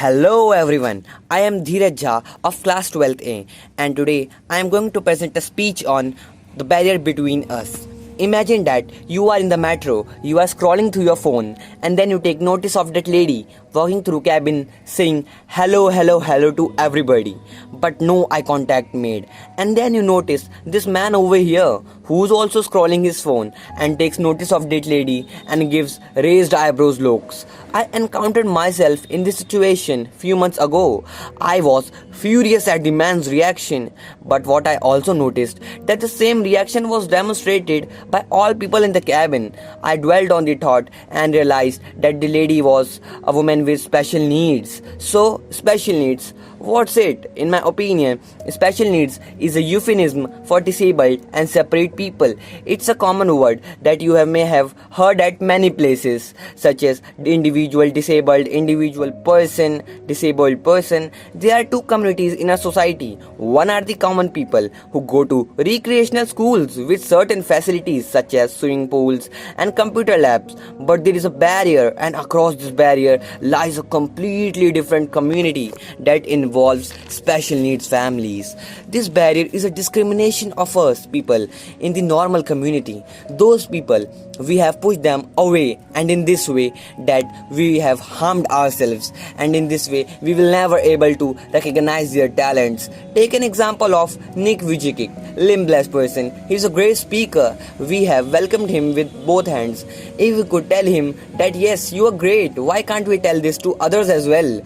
Hello everyone, I am Dheeraj Jha of class 12th A and today I am going to present a speech on the barrier between us. Imagine that you are in the metro, you are scrolling through your phone and then you take notice of that lady walking through cabin saying hello hello hello to everybody but no eye contact made, and then you notice this man over here who's also scrolling his phone and takes notice of that lady and gives raised eyebrows looks. I encountered myself in this situation few months ago. I was furious at the man's reaction, but what I also noticed that the same reaction was demonstrated by all people in the cabin. I dwelled on the thought and realized that the lady was a woman with special needs. So, special needs, what's it? In my opinion, special needs is a euphemism for disabled and separate people. It's a common word that you may have heard at many places, such as individual disabled, individual person, disabled person. There are two communities in a society. One are the common people who go to recreational schools with certain facilities such as swimming pools and computer labs. But there is a barrier, and across this barrier lies a completely different community that involves special needs families. This barrier is a discrimination of us people in the normal community. Those people, we have pushed them away, and in this way that we have harmed ourselves, and in this way we will never able to recognize their talents. Take an example of Nick Vujicic, limbless person. He's a great speaker. We have welcomed him with both hands. If we could tell him that yes, you are great, why can't we tell this to others as well?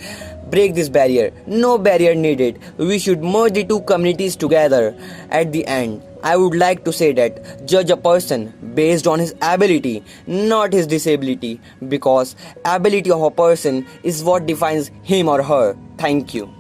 Break this barrier. No barrier needed. We should merge the two communities together. At the end, I would like to say that judge a person based on his ability, not his disability, because ability of a person is what defines him or her. Thank you.